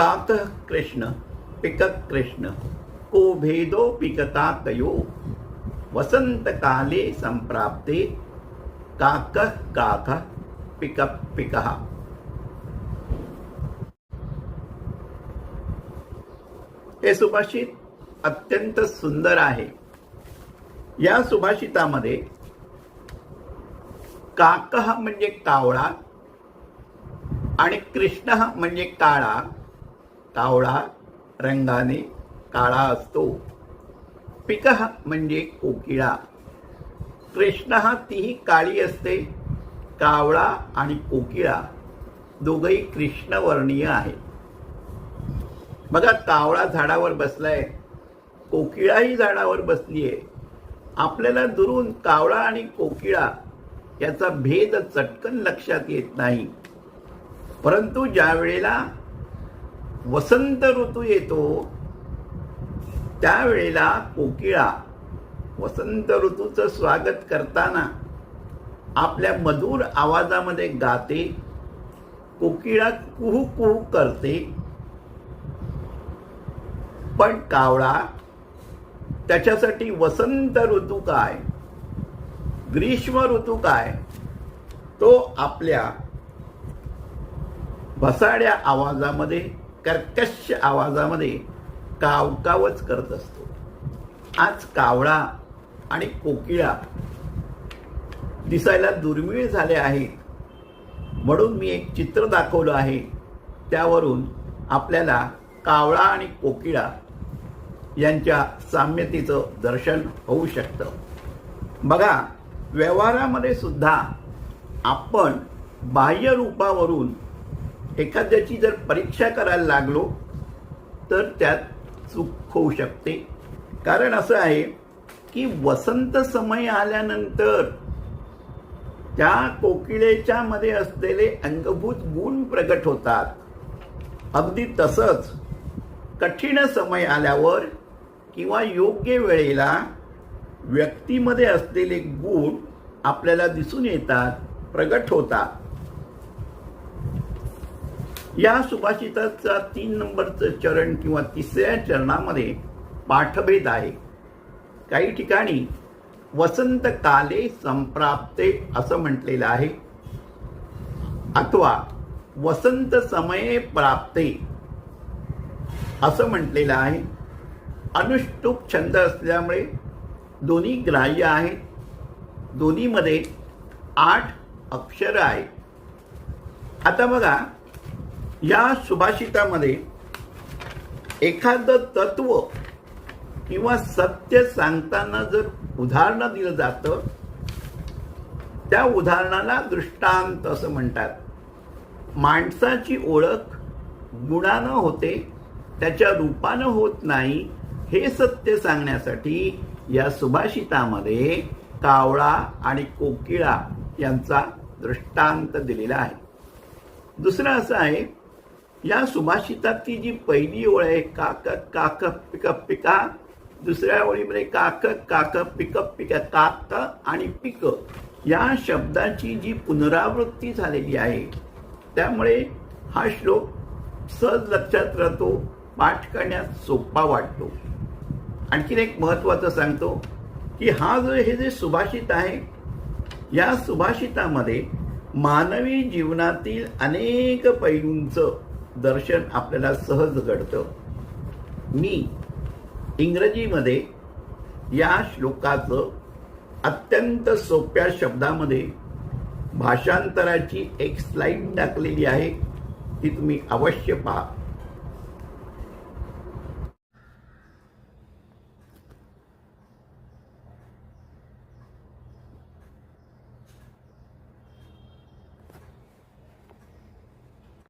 काक कृष्ण पिक कृष्ण को भेदो पिकता कयो वसंत काले संप्राप्ते काक काक पिक पिकः। हे सुभाषित अत्यंत सुंदर आहे। या सुभाषितामध्ये काकः म्हणजे कावळा आणि कृष्णः म्हणजे काळा, कावळा रंगाने काळा असतो। पिकः म्हणजे कोकिळा, कृष्णः तीही काळी असते। कावळा आणि कोकिळा दोघंही कृष्णवर्णीय आहे। बघा, कावळा झाडावर बसलाय, कोकिळाही झाडावर बसली आहे। आपल्याला दुरून कावळा आणि कोकिळा याचा भेद चटकन लक्षात येत नाही, परंतु ज्या वेळेला वसंत ऋतू येतो त्यावेळेला कोकिळा वसंत ऋतूचं स्वागत करताना आपल्या मधुर आवाजामध्ये गाते। कोकिळा कुहू कुहू करते, पण कावळा त्याच्यासाठी वसंत ऋतू काय, ग्रीष्म ऋतू काय, तो आपल्या भसाड्या आवाजामध्ये, कर्कश आवाजामध्ये कावकावच करत असतो। आज कावळा आणि कोकिळा दिसायला दुर्मिळ झाले आहेत, म्हणून मी एक चित्र दाखवलं आहे। त्यावरून आपल्याला कावळा आणि कोकिळा यांच्या साम्यतेचं दर्शन होऊ शकतं। बघा, व्यवहारामध्ये सुद्धा आपण बाह्य रूपावरून एखाद्याची जर परीक्षा करायला लागलो तर त्यात चूक होऊ शकते। कारण असं आहे की वसंत समय आल्यानंतर त्या कोकिळेच्या मध्ये असलेले अंगभूत गुण प्रगट होतात। अगदी तसंच कठीण समय आल्यावर किंवा योग्य वेळेला व्यक्तीमध्ये असलेले गुण आपल्याला दिसून येतात, प्रगट होतात। या सुभाषिताचा 3 नंबरचं चरण किंवा 3ऱ्या चरणामध्ये पाठभेद आहे। काही ठिकाणी वसंत काले संप्राप्ते असं म्हटलेलं आहे, अथवा वसंत समये प्राप्ते असं म्हटलेलं आहे। अनुष्टुप छंद असल्यामुळे दोन्ही ग्राह्य आहेत। दोन्हीमध्ये 8 अक्षर आहेत। आता बघा, या सुभाषितामध्ये एखादं तत्व किंवा सत्य सांगताना जर उदाहरण दिलं जातं, त्या उदाहरणाला दृष्टांत असं म्हणतात। माणसाची ओळख गुणानं होते, त्याच्या रूपानं होत नाही, हे सत्य सांगण्यासाठी या सुभाषितामध्ये कावळा आणि कोकिळा यांचा दृष्टांत दिलेला आहे। दुसरं असं आहे, या सुभाषितातली जी पहिली ओळ आहे काक काक पिक पिका, दुसऱ्या ओळीमध्ये काक काक पिक पिक, काक आणि पिक या शब्दाची जी पुनरावृत्ती झालेली आहे, त्यामुळे हा श्लोक सहज लक्षात राहतो, पाठ करण्यास सोपा वाटतो। आणखीन एक महत्त्वाचं सांगतो की हे जे सुभाषित आहे, या सुभाषितामध्ये मानवी जीवनातील अनेक पैलूंचं दर्शन आपल्याला सहज घडतं। मी इंग्रजीमध्ये या श्लोकाचं अत्यंत सोप्या शब्दामध्ये भाषांतराची एक स्लाइड टाकलेली आहे, ती तुम्ही अवश्य पहा।